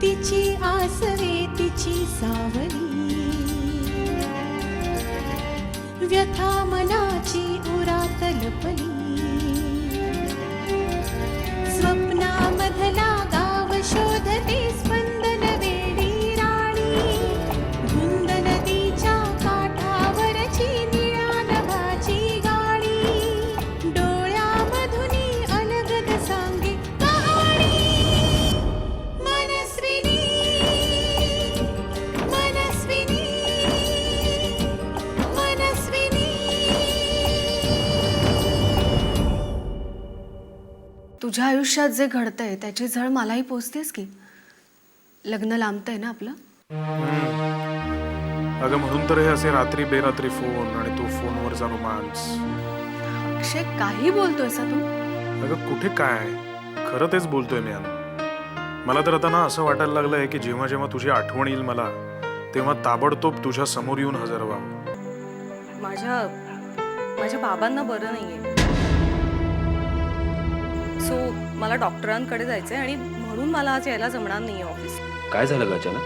तिची आसवे तिची सावली, व्यथा मनाची उरात लपली, स्वप्नामधला गाव शोधते स्पंदन वेडी राणी, धुंद नदीच्या काठावरची निळ्या नभाची गाणी, डोळ्यामधुनी अलगद सांगे कहाणी. तुझ्या आयुष्यात जे घडतंय त्याची झळ मलाही पोचतेस की. लग्न लांबतंय ना आपलं. अगं म्हणून तर हे असे रात्री बेरात्री फोन आणि तो फोनवरचा रोमांस. अक्षय काही बोलतोयस तू. अगं कुठे काय, खरं तेच बोलतोय मी. मला तर आता ना असं वाटायला लागलंय की जेव्हा जेव्हा तुझी आठवण येईल मला, तेव्हा ताबडतोब तुझ्या समोर येऊन हजर व्हावं. माझ्या बाबांना बरं नाहीये, सो मला डॉक्टरांकडे जायचंय आणि म्हणून मला आज यायला जमणार नाहीये ऑफिस. काय झालं ग अचानक?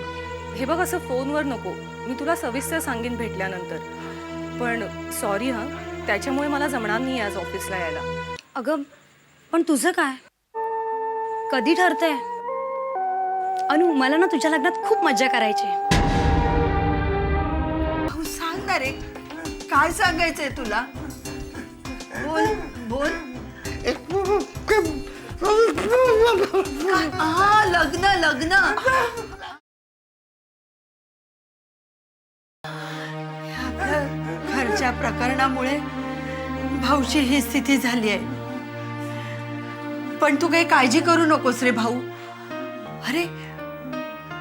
हे बघ, असं फोनवर नको, मी तुला सविस्तर सांगेन भेटल्यानंतर. पण सॉरी हां, त्याच्यामुळे मला जमणार नाही आज ऑफिसला यायला. अगं पण तुझं काय, कधी ठरतंय? अनु, मला ना तुझ्या लग्नात खूप मजा करायची. सांग ना रे, काय सांगायचंय तुला? बोल बोल. हा, लग्न लग्न. घरच्या प्रकरणामुळे भाऊची ही स्थिती झाली आहे. पण तू काही काळजी करू नकोस रे भाऊ. अरे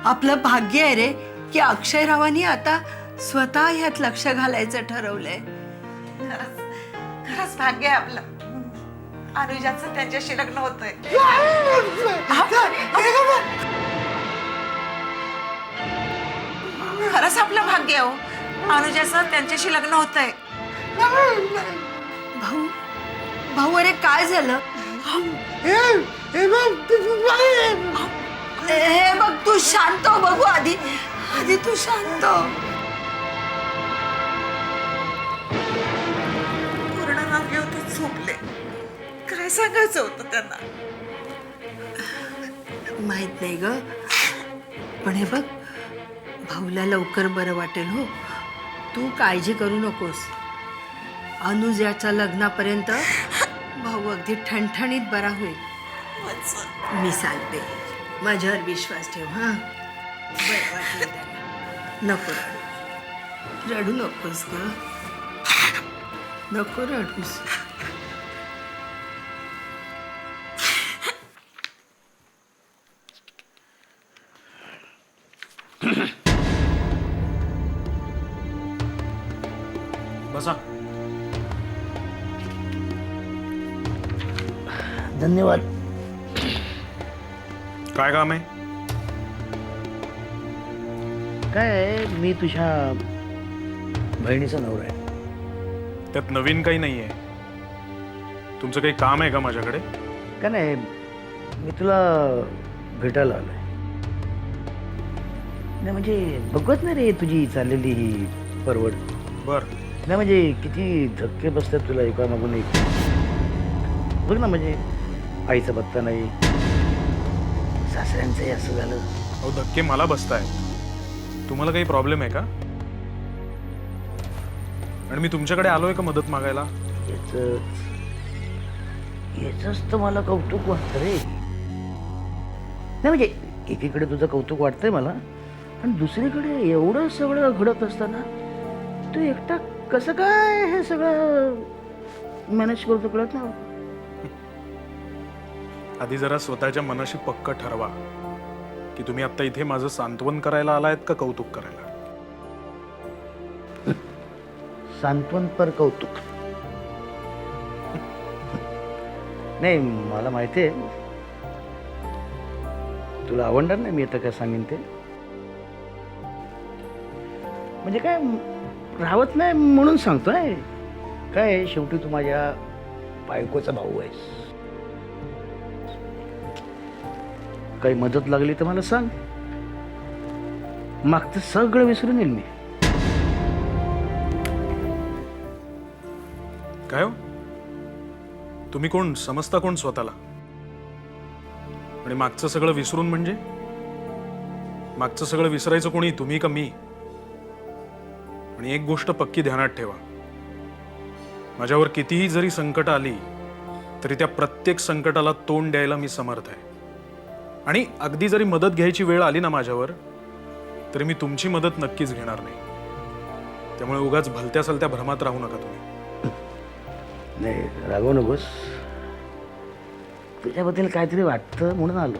आपलं भाग्य आहे रे की अक्षयरावांनी आता स्वतः ह्यात लक्ष घालायचं ठरवलंय. खरंच भाग्य आहे आपलं. अनुजाचं त्यांच्याशी लग्न होतंय. खरंच आपलं भाग्य आहे. अनुजाचं त्यांच्याशी लग्न होतंय. भाऊ भाऊ, अरे काय झालं? हे बघ, तू शांत हो बघू. आधी तू शांत हो. पूर्ण नाव घेऊन ते झोपले. काय सांगायचं होतं त्यांना? माहित नाही ग, पण हे बघ, भाऊला लवकर बरं वाटेल. हो, तू काळजी करू नकोस. अनुजाच्या लग्नापर्यंत भाऊ अगदी ठणठणीत बरा होईल. मी सांगते, माझ्यावर विश्वास ठेव. हा, बरं वाटेल त्याला. नको रडू, रडू नकोस ग, नको रडूस. बसा. धन्यवाद. काय काम आहे? काय आहे, मी तुझ्या बहिणीचा नवरा आहे. त्यात नवीन काही नाही आहे. तुमचं काही काम आहे का माझ्याकडे? का नाही, मी तुला भेटायला आलोय. नाही म्हणजे बघत नाही रे तुझी चाललेली ही परवड. बर. नाही म्हणजे किती धक्के बसतात तुला एका मागून एक. बघ ना, म्हणजे आईचा पत्ता नाही, सासऱ्यांचंही असं झालं. अहो, धक्के मला बसताय. तुम्हाला काही प्रॉब्लेम आहे का? आणि मी तुमच्याकडे आलोय का मदत मागायला? याच तर मला कौतुक वाटतं रे. नाही म्हणजे एकीकडे तुझं कौतुक वाटतंय मला, पण दुसरीकडे एवढं सगळं घडत असताना तू एकटा कसं काय हे सगळं मॅनेज करतो कळत ना. आधी जरा स्वतःच्या मनाशी पक्क ठरवा की तुम्ही आता इथे माझं सांत्वन करायला आलायत का कौतुक करायला. सांत्वन पर कौतुक. नाही, मला माहिती आहे तुला आवडणार नाही मी आता काय सांगेन ते. म्हणजे काय राहत नाही म्हणून सांगतोय. काय शेवटी तू माझ्या बायकोचा भाऊ आहेस. काही मदत लागली तर मला सांग. मागचं सगळं विसरून येईल मी. काय हो, तुम्ही कोण समजता कोण स्वतःला? आणि मागचं सगळं विसरून म्हणजे मागचं सगळं विसरायचं कोणी, तुम्ही का मी? आणि एक गोष्ट पक्की ध्यानात ठेवा, माझ्यावर कितीही जरी संकट आली तरी त्या प्रत्येक संकटाला तोंड द्यायला मी समर्थ आहे. आणि अगदी जरी मदत घ्यायची वेळ आली ना माझ्यावर, तरी मी तुमची मदत नक्कीच घेणार नाही. त्यामुळे उगाच भलत्या सलत्या भ्रमात राहू नका तुम्ही. नाही, रागवू नकोस. तुझ्याबद्दल काहीतरी वाटतं म्हणून आलो.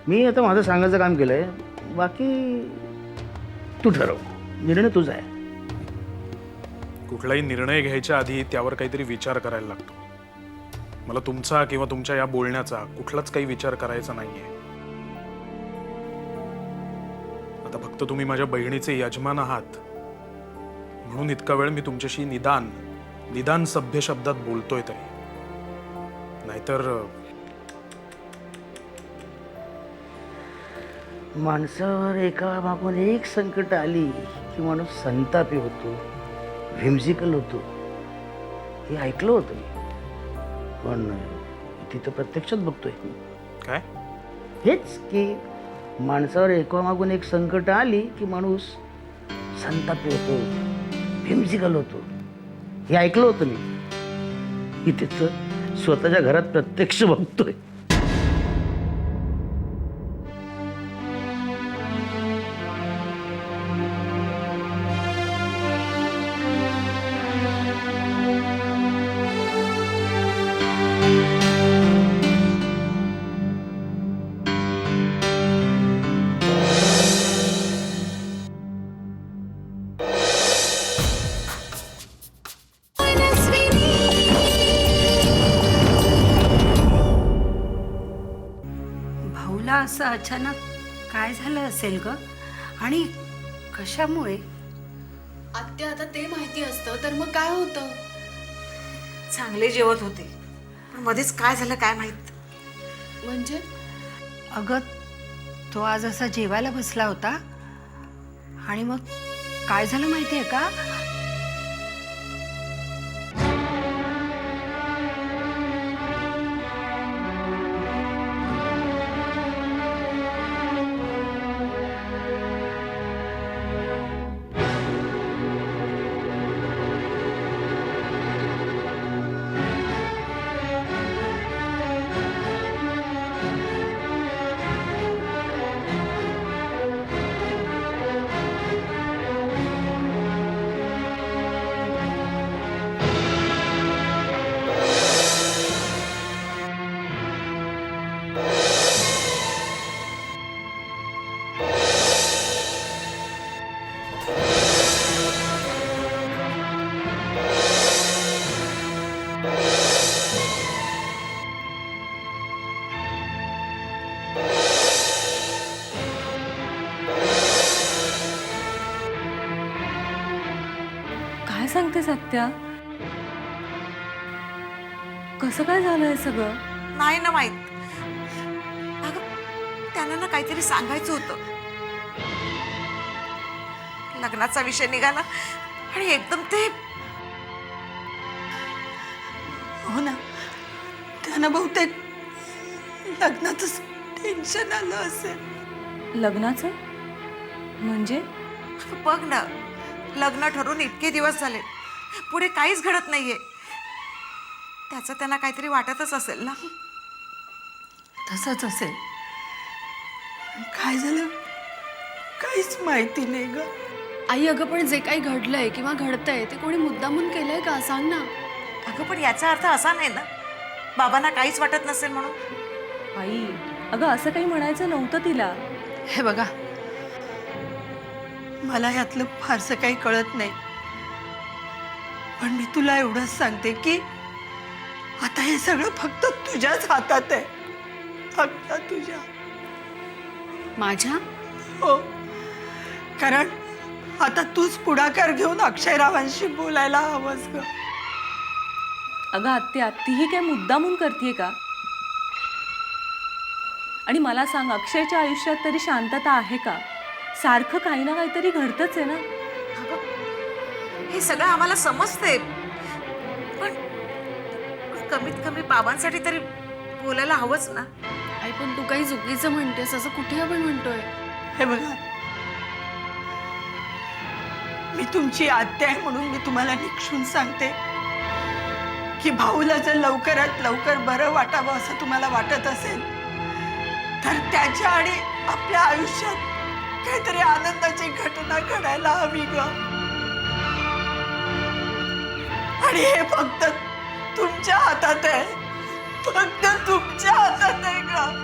मी आता माझं सांगायचं काम केलंय, बाकी तू ठरव. निर्णय तुझा आहे. कुठलाही निर्णय घ्यायच्या आधी त्यावर काहीतरी विचार करायला लागतो. मला तुमचा किंवा तुमच्या या बोलण्याचा कुठलाच काही विचार करायचा नाहीये. आता फक्त तुम्ही माझ्या बहिणीचे यजमान आहात म्हणून इतका वेळ मी तुमच्याशी निदान सभ्य शब्दात बोलतोय. तरी नाहीतर माणसावर एका मागून एक संकट आली की माणूस संतापी होतो, व्हिम्सिकल होतो. हे ऐकलं होतं मी, पण तिथं प्रत्यक्षात बघतोय. काय हेच की माणसावर एका मागून एक संकट आली की माणूस संतापी होतो, व्हिम्सिकल होतो. हे ऐकलं होतं मी. इथे तर स्वतःच्या घरात प्रत्यक्ष बघतोय. भाऊला असं अचानक काय झालं असेल ग? आणि कशामुळे? आत्या, आता ते माहिती असतं तर मग काय होतं? चांगले जेवत होते, पण मध्येच काय झालं काय माहित. म्हणजे अगं, तो आज असा जेवायला बसला होता आणि मग काय झालं माहितीये का? काय सांगते सत्या? कसं काय झालं हे सगळं? नाही ना माहित. अगं, त्यांना ना काहीतरी सांगायचं होतं. लग्नाचा विषय निघाला आणि एकदम ते. हो ना, त्यांना बहुतेक लग्नातच टेन्शन आलं असेल. लग्नाचं म्हणजे? अगं, बघ ना, लग्न ठरून इतके दिवस झाले, पुढे काहीच घडत नाहीये. त्याचं त्यांना काहीतरी वाटतच असेल ना. तसंच असेल. काय झालं काहीच माहिती नाही ग. आई अगं पण जे काही घडलंय किंवा घडतंय ते कोणी मुद्दामून केलंय का सांग ना. अगं पण याचा अर्थ असा नाही ना बाबांना काहीच वाटत नसेल म्हणून. आई अगं असं काही म्हणायचं नव्हतं तिला. हे बघा मला यातलं फारसं काही कळत नाही, पण मी तुला एवढंच सांगते की आता हे सगळं फक्त तुझ्याच हातात आहे, फक्त तुझ्या. माझ्या हो, कारण आता तूच पुढाकार घेऊन अक्षयरावांशी बोलायला हवंस ग. अगं आत्या तीही काय मुद्दामून करते का? आणि मला सांग अक्षयच्या आयुष्यात तरी शांतता आहे का? सारखं काही ना काहीतरी घडतंच आहे ना. अगं हे सगळं आम्हाला समजते, पण कमीत कमी बाबांसाठी तरी बोलायला हवंच ना. आई पण तू काही चुकीचं म्हणतेस असं कुठे आपण म्हणतोय. हे बघा मी तुमची आत्या आहे म्हणून मी तुम्हाला निक्षून सांगते की भाऊला जर लवकरात लवकर बरं वाटावं असं तुम्हाला वाटत असेल तर त्याच्या आणि आपल्या आयुष्यात काहीतरी आनंदाची घटना घडायला हवी ग. आणि हे फक्त तुमच्या हातात आहे, फक्त तुमच्या हातात आहे ग.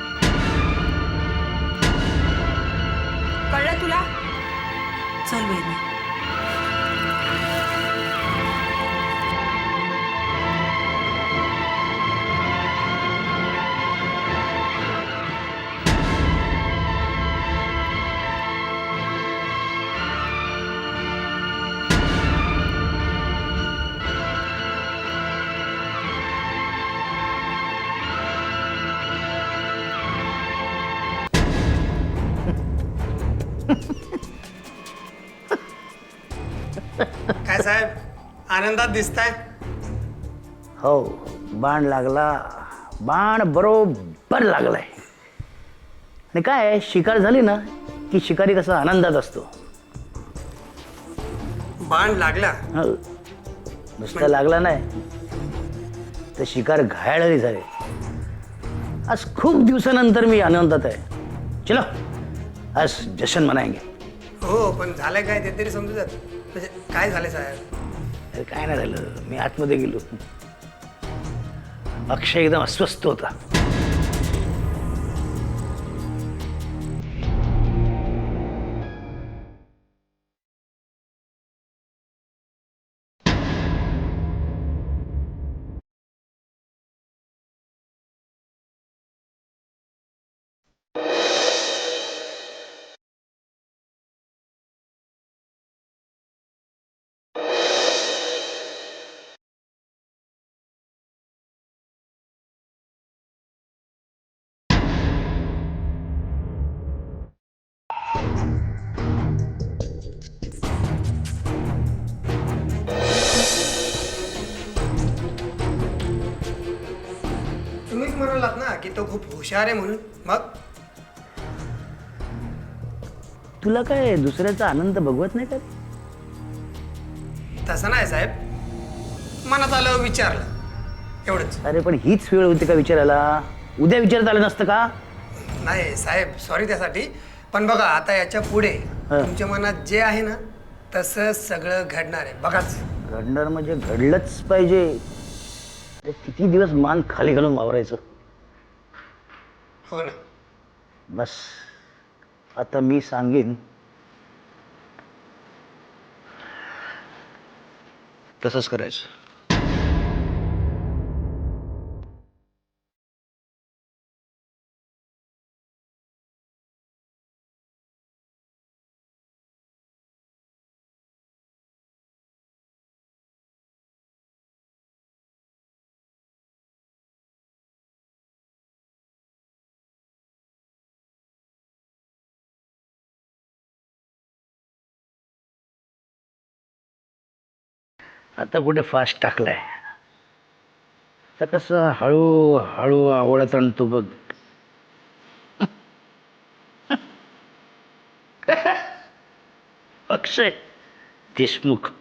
कळलं तुला? चल बहिणी. काय साहेब आनंदात दिसताय? हो, बाण लागला, बाण बरोबर लागलाय. आणि काय शिकार झाली ना की शिकारी कसा आनंदात असतो. बाण लागला हो, नुसता लागला नाही तर शिकार घायाळही झाले. आज खूप दिवसानंतर मी आनंदात आहे. चलो आज जशन मनाएंगे. हो, पण झालंय काय ते तरी समजू जात. म्हणजे काय झालंय साहेब? अरे काय नाही झालं, मी आतमध्ये गेलो. अक्षय एकदम अस्वस्थ होता. तुम्हीच म्हणालात ना की तो खूप हुशार आहे म्हणून. मग तुला काय दुसऱ्याचा आनंद बघवत नाही का? तसं नाही साहेब, मनात आलं विचारलं एवढंच. अरे पण हीच वेळ होती का विचारायला? उद्या विचारता आलं नसतं का? नाही साहेब, सॉरी त्यासाठी. पण बघा आता याच्या पुढे तुमच्या मनात जे आहे ना तसं सगळं घडणार आहे. बघाच. घडणार म्हणजे घडलंच पाहिजे. अरे किती दिवस मान खाली घालून वावरायचं. हो ना. बस आता मी सांगेन तसंच करायचं. आता कुठे फास्ट टाकलाय, तर कसं हळूहळू आवडत आणतो बघ. अक्षय देशमुख.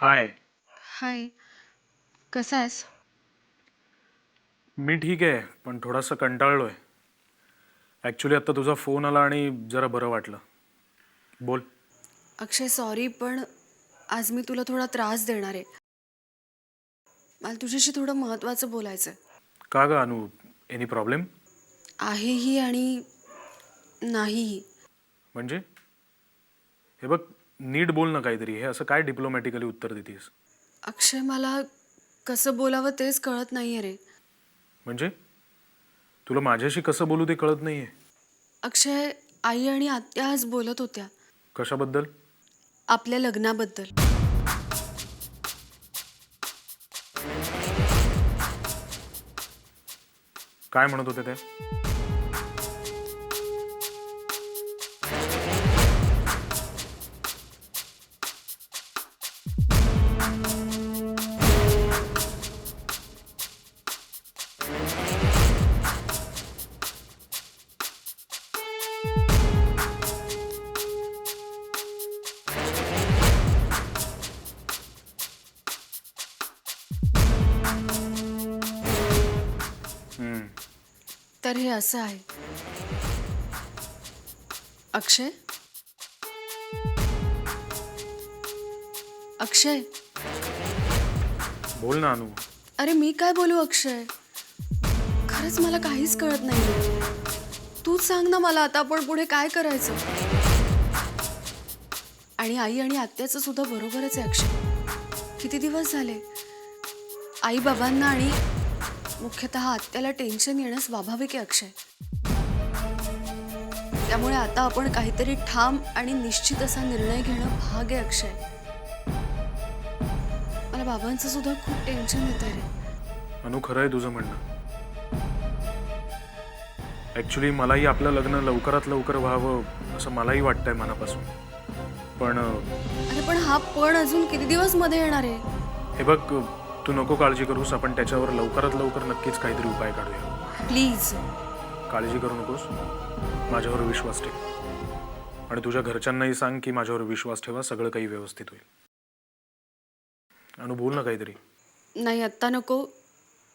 हाय. हाय. कसा आहेस? मी ठीक आहे, पण थोडासा कंटाळलोय. ॲक्च्युली आत्ता तुझा फोन आला आणि जरा बरं वाटलं. बोल. अक्षय सॉरी, पण आज मी तुला थोडा त्रास देणार आहे. मला तुझ्याशी थोडं महत्त्वाचं बोलायचं आहे. का ग अनु, एनी प्रॉब्लेम? आहेही आणि नाहीही. म्हणजे हे बघ, नीट बोल ना काहीतरी. हे असं काय डिप्लोमॅटिकली उत्तर देतेस? अक्षय, मला कसं बोलावं तेच कळत नाही आहे रे. म्हणजे तुला माझ्याशी कसं बोलू ते कळत नाहीये? अक्षय, आई आणि आत्या आज बोलत होत्या कशाबद्दल? आपल्या लग्नाबद्दल. काय म्हणत होते ते? तर हे असं आहे. अक्षय, अक्षय, बोल ना अनु. अरे मी काय बोलू अक्षय? खरंच मला काहीच कळत नाही. तूच सांग ना मला, आता आपण पुढे काय करायचं? आणि आई आणि आत्याचं सुद्धा बरोबरच आहे अक्षय. किती दिवस झाले आई बाबांना आणि मुख्यतः आत्याला टेन्शन येणं स्वाभाविक आहे अक्षय. त्यामुळे आता आपण काहीतरी ठाम आणि निश्चित असा निर्णय घेणं भाग आहे अक्षय. मला बाबांचं सुद्धा खूप टेन्शन येतंय रे. अनु, खरं आहे तुझं म्हणणं. ॲक्च्युली मलाही आपलं लग्न लवकरात लवकर व्हावं असं मलाही वाटतंय मनापासून. पण अरे पण हा पण अजून किती दिवस मध्ये येणार आहे? हे बघ, तू नको काळजी करूस. आपण त्याच्यावर लवकरात लवकर नक्कीच काहीतरी उपाय काढूया. प्लीज. काळजी करू नकोस. माझ्यावर विश्वास ठेव. आणि तुझ्या घरच्यांनाही सांग की माझ्यावर विश्वास ठेवा, सगळं काही व्यवस्थित होईल. अनु, बोल ना काहीतरी. नाही आत्ता नको.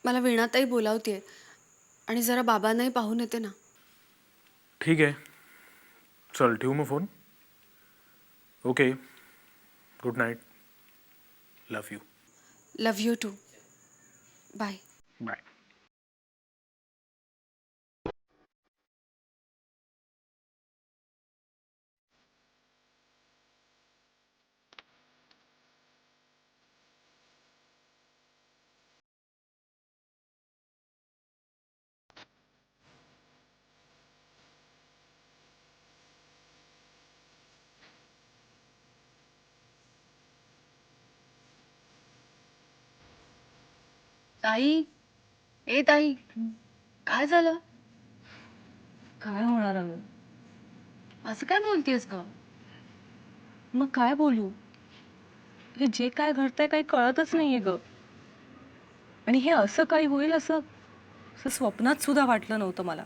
मला वीणाताई बोलावतीये आणि जरा बाबांनाही पाहून येते ना. ठीक आहे, चल ठेवू मग फोन. Okay, good night. Love you. Love you too. Bye. Bye. ताई, ए ताई, काय झालं? काय होणार अगं? असं काय बोलतेस ग? मग काय बोलू? हे जे काय घडतंय काही कळतच नाहीये ग. आणि हे असं काही होईल असं स्वप्नात सुद्धा वाटलं नव्हतं मला.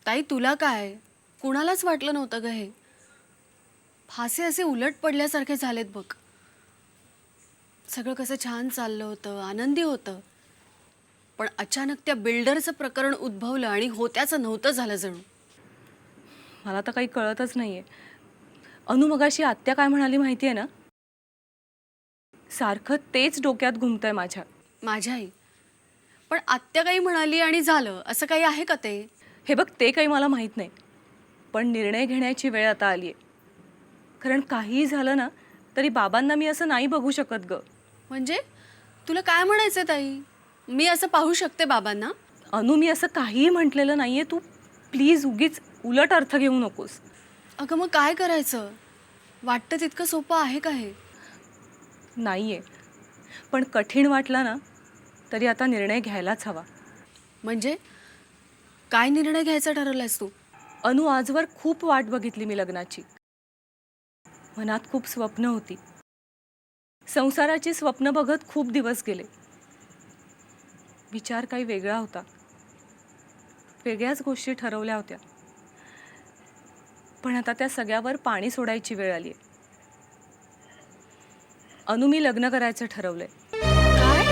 ताई, तुला काय? कुणालाच वाटलं नव्हतं ग हे. फासे असे उलट पडल्यासारखे झालेत बघ. सगळं कसं छान चाललं होतं, आनंदी होतं. पण अचानक त्या बिल्डरचं प्रकरण उद्भवलं आणि होत्याचं नव्हतं झालं जणू. मला तर काही कळतच नाहीये. अनु, मगाशी आत्या काय म्हणाली माहितीये ना? सारखं तेच डोक्यात घुमतंय माझ्या. माझ्याही. पण आत्या काही म्हणाली आणि झालं असं काही आहे का ते? हे बघ, ते काही मला माहीत नाही. पण निर्णय घेण्याची वेळ आता आली आहे. कारण काहीही झालं ना तरी बाबांना मी असं नाही बघू शकत ग. म्हणजे तुला काय म्हणायचं ताई? मी असं पाहू शकते बाबांना? अनु, मी असं काहीही म्हटलेलं नाहीये. तू प्लीज उगीच उलट अर्थ घेऊ नकोस. अगं मग काय करायचं? वाटतं तितकं सोपं आहे का हे? नाहीये. पण कठीण वाटला ना तरी आता निर्णय घ्यायलाच हवा. म्हणजे काय निर्णय घ्यायचा ठरवलायस तू? अनु, आजवर खूप वाट बघितली मी लग्नाची. मनात खूप स्वप्न होती. संसाराची स्वप्न बघत खूप दिवस गेले. विचार काही वेगळा होता. वेगळ्याच गोष्टी ठरवल्या होत्या. पण आता त्या सगळ्यावर पाणी सोडायची वेळ आली आहे. अनु मी लग्न करायचं ठरवलंय. काय?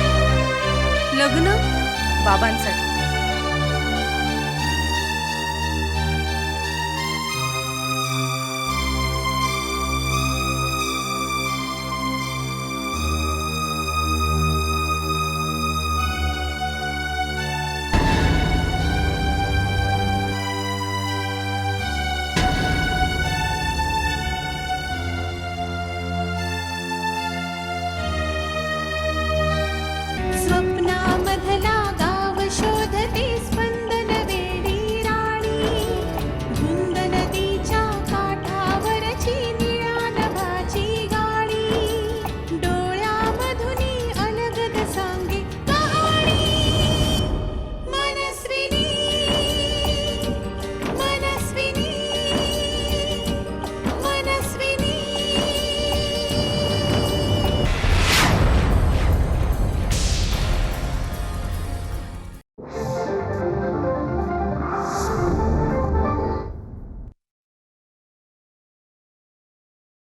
लग्न? बाबांसाठी.